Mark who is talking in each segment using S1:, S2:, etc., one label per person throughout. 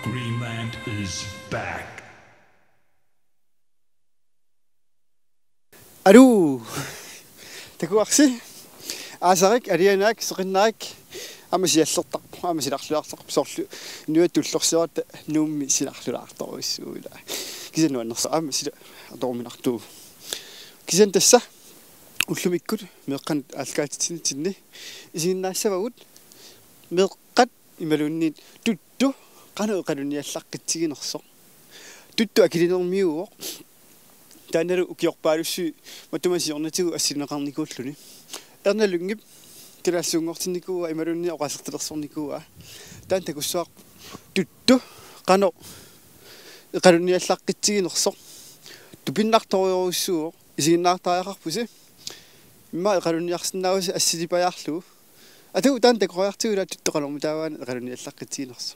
S1: Greenland is back.
S2: Alu, takuaksi. Asarik arianak sqinnaak amasiallertaq amasilarluartaq sorlu nuatullersirat nuummi silarluartoruissuula kisanu annersa amasila atorminartuu kisan tassa уллумиккут меэккан алкаатитсинитсинни исигиннаассавагут меэккат ималуунниит тутту qanu qaluniallaqqitsiginerso tuttu akilinermiuoq taanalu ukiorpaalussi matumasiornatigu assineqarnikuulluni ernalungip tilaassuungortinnikua imalunni oqasertilersornikua taan takussuaq tuttu qanu qaluniallaqqitsiginerso tupinnartoriorussuuq isiginnaartaajaqarpusi imma qaluniarsinnaawasi assilipajaarlugu atu taan takoриartigula tuttoqalormu taawaana qaluniallaqqitsiginerso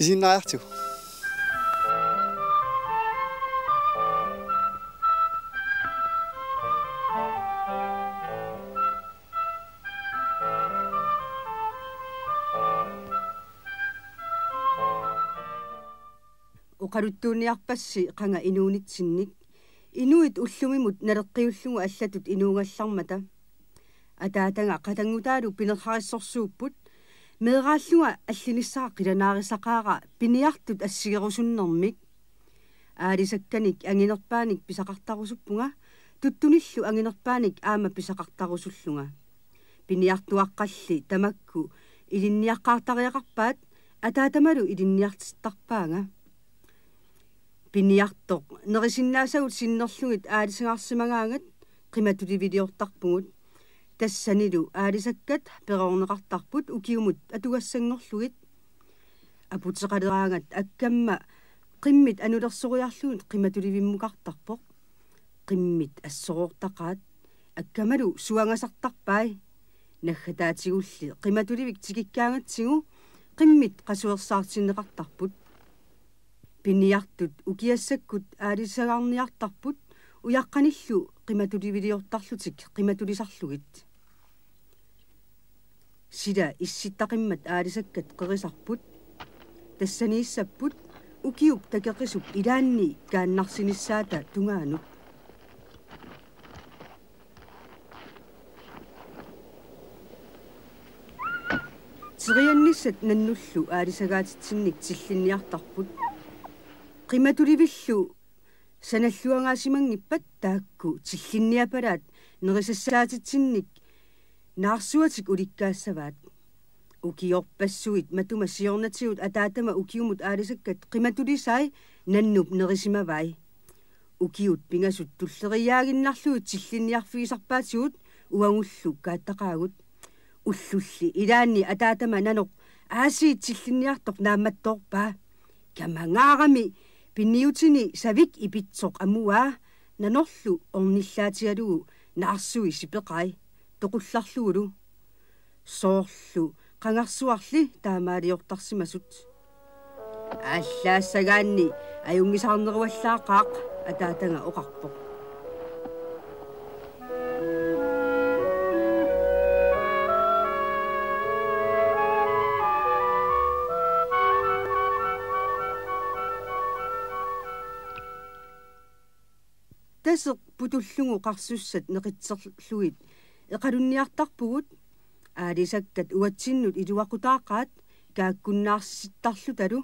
S2: isiginnaariartigu
S3: uqaluttuuniarpassi qanga inuunitsinnik inuit ullumimut naleqqiullugu allatut inuungallarmata ataatanga qatangutaalu pinerharissorsuupput meeraalluga allinissaqa qilanaarisaqaaqa piniartut assigerusunnermik aalisakkanik anginerpaanik pisaqartarusuppunga tuttunillu anginerpaanik aama pisaqartarusullunga piniartuaqqalli tamakku ilinniaqqaartariaqarpaat ataatamalu ilinniartittarpaanga piniartoq nerisinnaasagul sinnerlugit aalisangaarsimagaangat qimatuliviliortarpungut tassanilu aalisakkat peroorneqartarput ukiumut atugassangorlugit aputseqaleraangat akkamma qimmit anulersoriarlugut qimatulivimmuqartarpoq qimmit assorortaqaat akkamalu suangasartarpai naggataatigulli qimatulivik tikikkaangatsigu qimmit qasuersaartinneqartarput piniartut ukiassakkut aalisagaarniartarput uyaqqanillu qimatuliviliortarlutik qimatulisarlugit sida issittaqimmat aalisakkat qerisarput tassaniissapput ukiup takeqisup ilaanni kaannarsinissaata tungaanut seriannissat nannullu aalisagaatitsinnik tillinniartarput qimatulivillu sanalluangaasimanngippat taakku tillinniapalaat nerisassaatitsinnik naarsuatik ulikkaassavaat ukiorpassuit matuma siornatigut ataatama ukiumut aalisakkat qimatulisai nannup nerisimavai ukiut pingasut tulleriaaginnarlugut tillinniarfigisarpaatigut uangullu kaattaqaagut ullulli ilaanni ataatama nanoq aasiit tillinniartoq naammattoorpaa kamangaarami pinniutini savik ipitsoq amuaa nanorlu ornillaatigalugu naarsui sipeqai toqullarlugulu soorlu qangarsuarli taamaaliortarsimasut aalлаассагаанни ajungisarneruallaaqaaq ataatanga oqarpoq taseq putullugu qarsussat neqitserluit eqalunniartarpugut aalisakkat uatsinnut iluaqutaaqaat kaakkunnaarssittarlutalu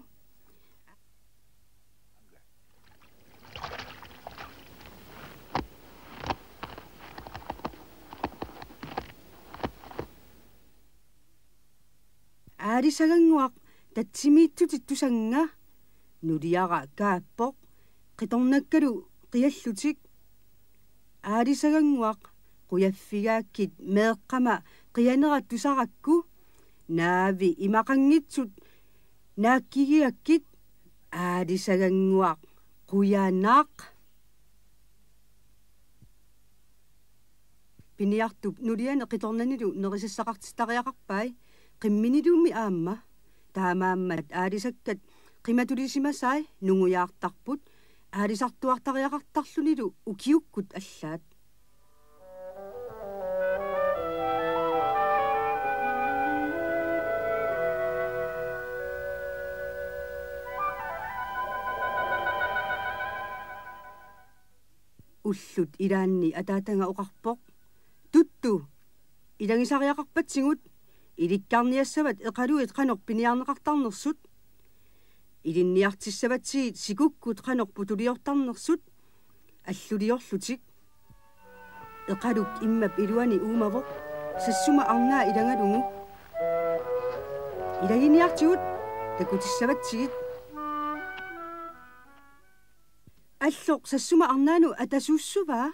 S3: aalisaganguaq tatsimiittutittusanga nuliara kaappoq qitornakkalu qiallutik aalisaganguaq quyaffigaakkit meeqqama qianerattusarakku naavi imaqanngitsut naakkigiakkit aalisaganguaq quyaanaaq piniartup nuliane qitornanilu nerisassaqartitariaqarpai qimminiluumi aamma taamaammat aalisakkat qimatulisimasai nunguyaartarput aalisartuartariaqartarlunilu ukiukkut allaat уллут илаанни атаатанга оқарпоқ тутту илангисариақарпатсигут иликкарниассават эқалуит қанор пиниарнеқартарнерсут илинниартиссаватсигит сикуккут қанор путулиортарнерсут аллулиорлутик эқалук иммап илуани уумавоқ сассума арнаа илангалугу илагиниартигут такутиссаватсигит аллоқ сассума арнаану атасууссуваа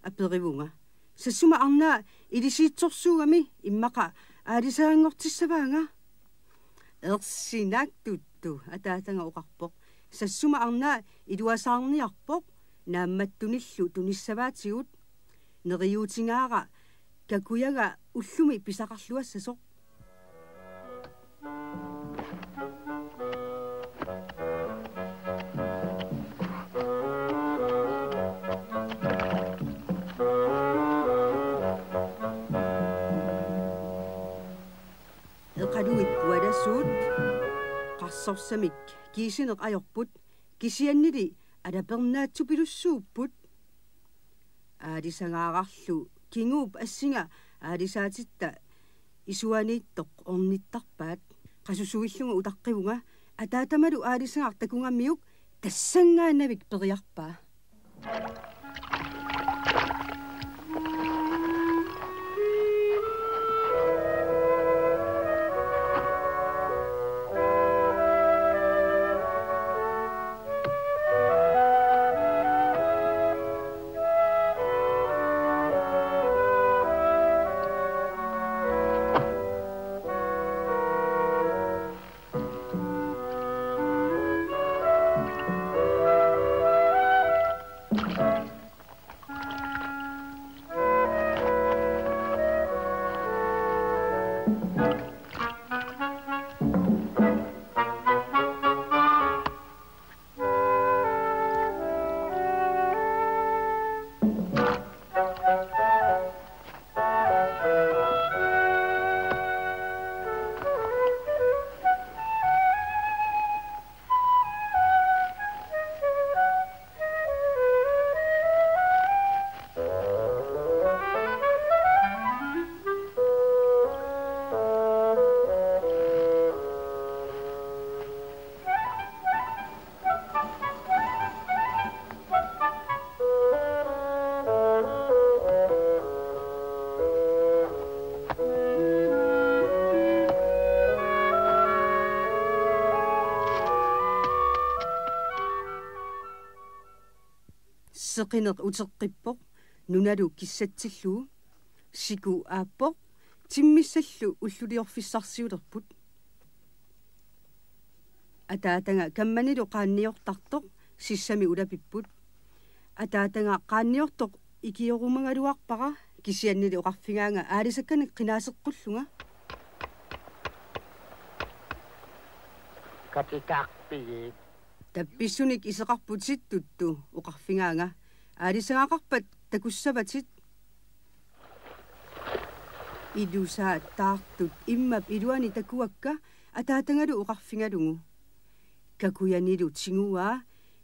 S3: аперивунга сассума арнаа илисиитсорсуугами иммақа аалисаангортиссаваанга ерсинактутту атаатанга оқарпоқ сассума арнаа илуасаарниарпоқ наамматтуниллу туниссаваатигут нериуутингаара какуяга уллуми писақарлуассасоқ эқалуит валасуут қарсорсамик кисинеқ ajorput кисианнили алапернаатсупилуссууппут аалисангаарарлу кингууп ассинга аалисаатитта исуанииттоқ орниттарпаат қасусуиллунга утаққивунга атаатамалу аалисангаар такунгаммиук тассангаанавик периарпаа seqineq uteqqippoq nunalu kissatsillu siku aappoq timmissallu ulluliorfissarsiulerput ataatanga kammanilu qaanniortartoq sissami ulapipput ataatanga qaanniortoq ikiorumangaluarpara kisiannili oqarfingaanga aalisakkanik qinaaseqqulluga
S4: katitaaqpigit
S3: tappissunik iseqarputit tuttu oqarfingaanga aalisagaaqarpat takussavatit idusaa taartut immap iluani takuakka ataatangalu oqarfingalugu kakuyanilu tinguaa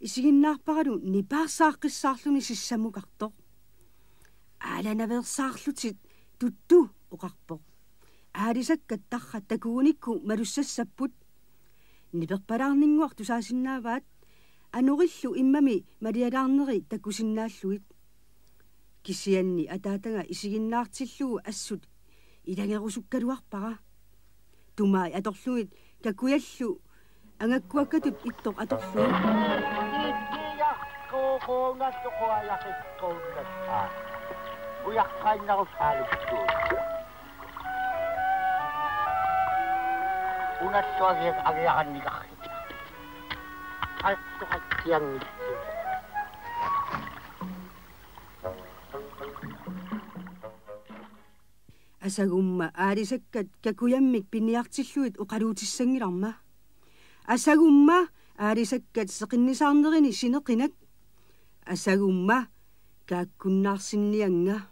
S3: isiginnaarparalu nipaarsaaqqisaarluni sissamukartoq aalanaversaarlutit tuttu oqarpoq aalisakkat tarra takuunikku malussassaput niperpalaarninguartu saasinnaavaat anurillu immami malialaarneri takusinnaalluit kisianni ataatanga isiginnaartillugu assut ilangerusukkaluarpara tumaai atorlugit kakuyallu angakkuakkatut ittoq atorlu
S4: qoongattoqoalaqitqounnataa uyaqqainnarussaaluktuut unattuagiat agiaqannikarrit alttuqattiangittu
S3: asagumma aalisakkat kakuyammik pinniartilluit uqaluutissangilarma asagumma aalisakkat seqinnisaarnerini sineqinak asagumma kaakkunnaarsinnianga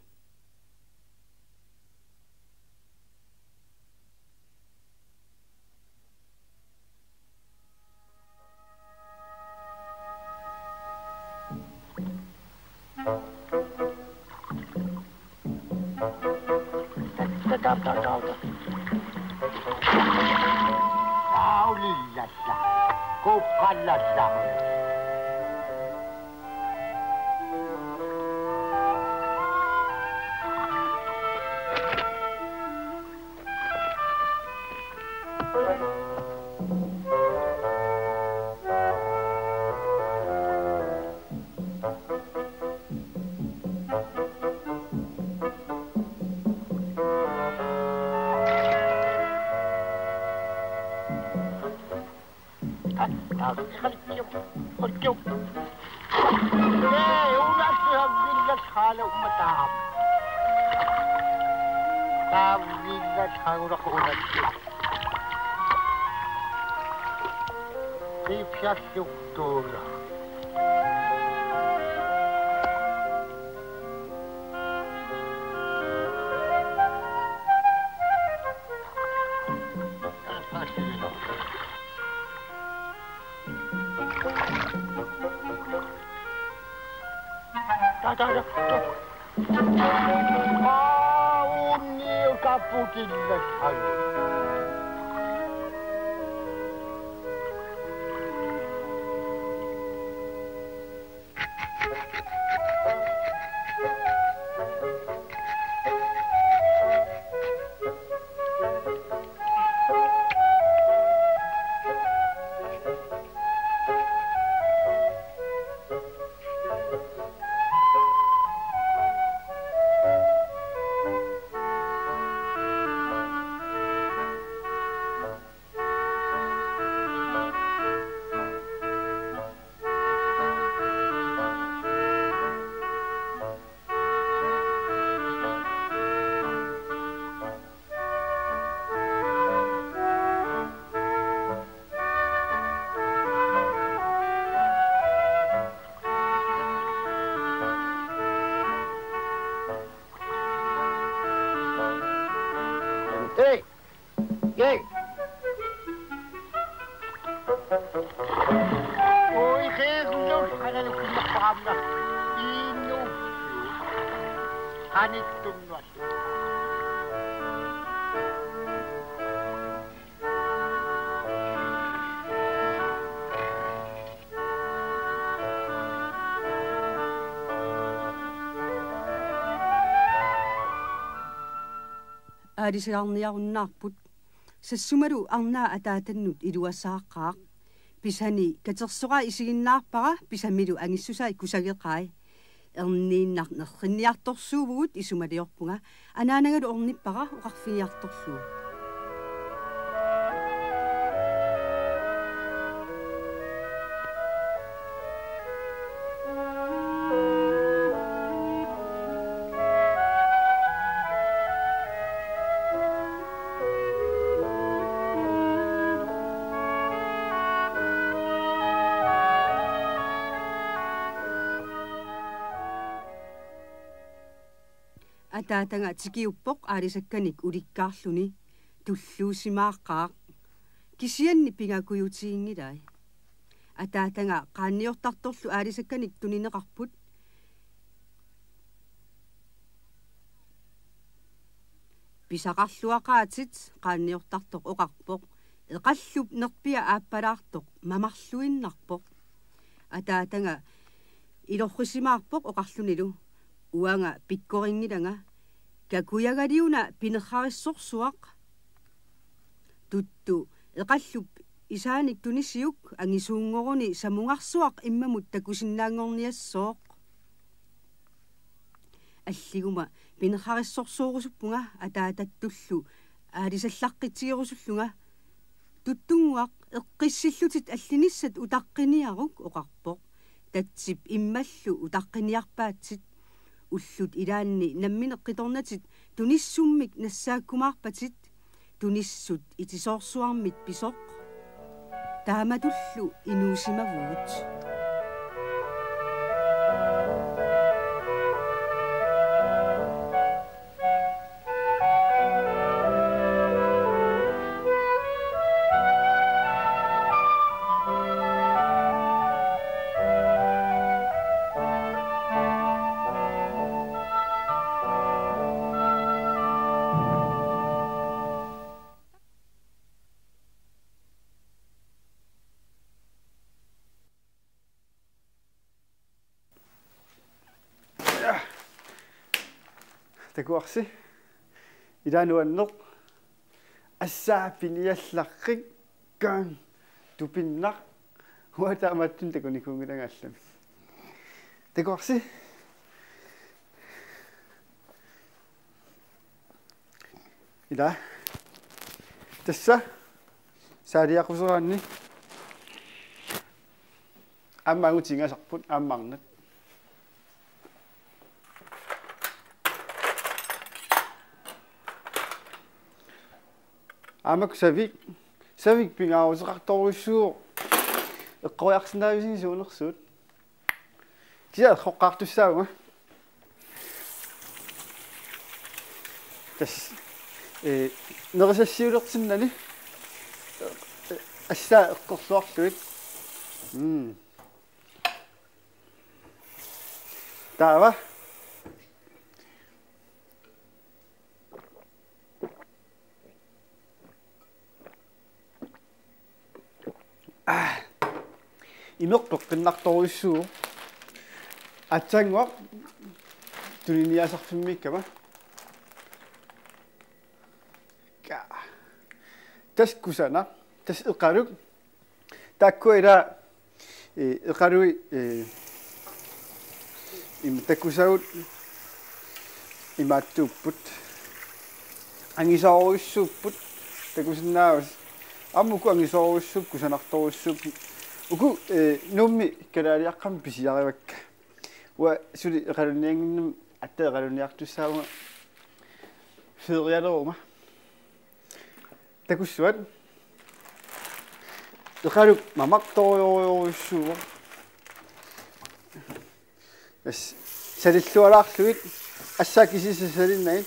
S4: Aulillassa, kukkallassa. خلكيو لا وناسها فيلا خاله ومتاعب تاع فيلا خاله ورخونا كيف شافوا الدولة unni kaputille halu. Hey! Hey! Oi, Jesus, kana ni kumapamna. Ino. Kanit tumwas.
S3: Aadisiarniarunnaarput sassumalu arnaa ataatannut iluassaaqaaq pisani katersoqa isiginnaarpara pisamilu angissusai kusageqai erniinnernerrinniartorsuuvugut isumaliorpunga anaanagalu ornippara uqarfiniartorluu ataatanga tikiuppoq aalisakkanik ulikkaarluni tulluusimaaqqaaq kisianni pingakuyutiingilai ataatanga qaanniortartorlu aalisakkanik tunineqarput pisaqarluaqaatit qaanniortartoq oqarpoq eqallup nerpia aappalaartoq mamarluinnarpoq ataatanga ilorrisimaarpoq oqarlunilu uanga pikkoringilanga kakuyagaliuna pinerrarissorsuaq tuttu eqallup isaanik tunisiuk angisuungoruni samungarsuaq immamut takusinnaangorniassooq аллигума пинеррариссорсуурусуппунга атаататтуллу аалисаллаққитсигерусуллунга туттунгуақ эққиссиллутит аллиниссат утаққиниарук оқарпоқ татсип иммаллу утаққиниарпаатсит уллут илаанни намминеққиторнатит туниссуммик нассааккумаарпатит туниссут итисоорсуармит писоқ тааматуллу инуусимавуут
S2: takuarsi ilanuanneq ассааппиниалларрик каан тупиннақ хуатааматтун такуникунгилангааллами такуарси ила тасса саалиақусераанни аммаагутингасарпут ааммарнат амак савик пингаавусеқарторуссуу эққориарсинаависин суунерсуут киа хоққартуссаауга тас нерисассиулертиннани ассаа эққорлуарлуит таава имеқпеққиннарторуссуу атсангуақ тулиниасарфиммиккама ка тас кусана тас эқалук таккуила эқалуи имтакусаут иматтууппут ангисаоруссууппут такусиннаавас аммуку ангисаоруссуп кусанарторуссуп уку нумми калаалиаққам писиаривакка уа сули эқалунниангиннум аттеэқалунниартуссаауга фериалерума такуссуат эқалук мамарториориуссуу ас салиллуалаарлуит ассаакисисасалиннаит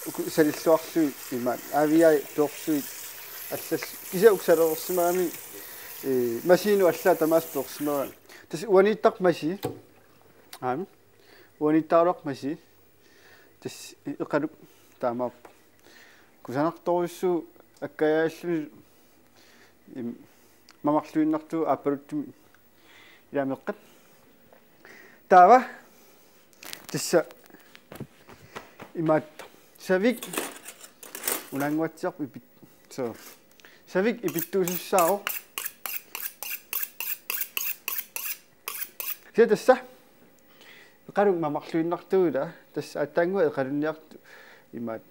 S2: уку салиллуарлуит имаат авиа тоорсуит аллас киса уксалерерсимаами масину аллаа тамаас персимаа тас уаниттақ маси уаниттаалақ маси тас эқалук таамааппа кусанарторуссуу аккаяаллуни мамарлуиннартуу аппалуттуми иламеққат таава тасса имаат савик унангуатсиарп ипит со савик ипиттуусуссааро сетасса эқалук мамарлуиннартуула тасса аттаангуа эқалунниарту имаат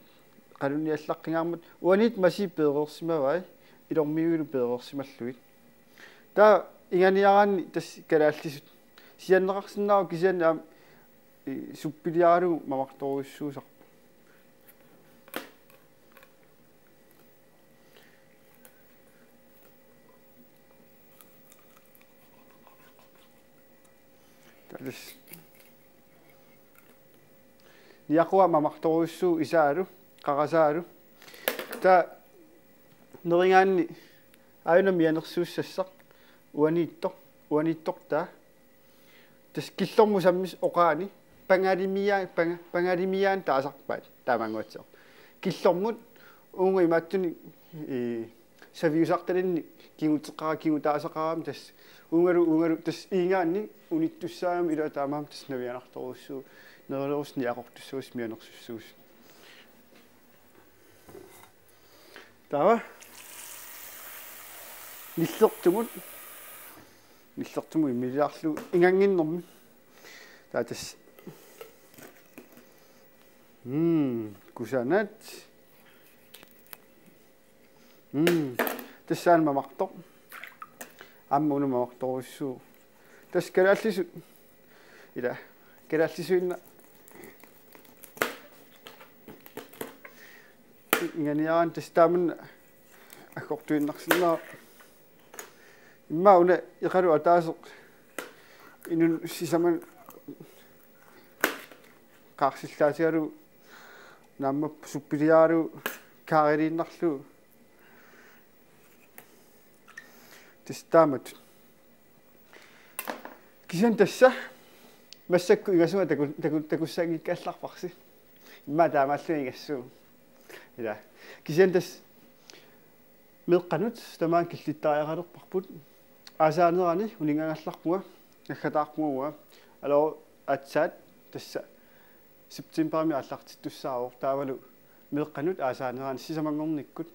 S2: қалунниаллаққингаармут уанит маси пеерерсимавай илормиугулу пеерерсималлуит таа инганиараанни тас калааллисут сианнеқарсинаау кисианна суппилиаралу мамарторуссуусар талис яқуа мамарторуссуу исаалу қарасаалу та нерингаанни аина мианерсууссассақ уаниттор тас киллорму саммис оқаани пангалимиаан таасарпаат таамангуатсеқ киллормут уунга имааттуни савиусарталинни кигутаасақарам тас уунгалу тас иингаанни униттуссаами ила таамаам тас навианарторуссуу нерилерусни ақортуссуус мианерсуссуус таава ниллертумут имилаарлу ингангиннэрми таатас кусанат тассаан мамартор аммуну мамарторуссуу тас калааллисут ила калааллисуинна инганиаран тастаамна аккортуиннарсинаа иммауна иқалу атаасеқ инун сисаман қарсиллаатигалу наамма суппилиаалу каарилиннарлу тастаамат кисен тасса массакку игасума такуссаагиккаалларпарси имма таамааллуни игассуу ила кисен тас меққанут тамаан киллиттариақалерпарпут аасаанерани унингагалларпуга наггатаарпугуа алоо атсаат тасса септемберми аллартиттуссаарор таавалу меэкканут аасаанерaan сисамангорниккут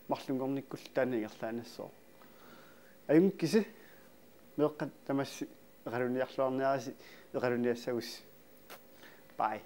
S2: марлунгорниккул таанигерлаанассоо аюнгкиси меэккат тамасси эқалуниарлуарниараси эқалуниассагус бай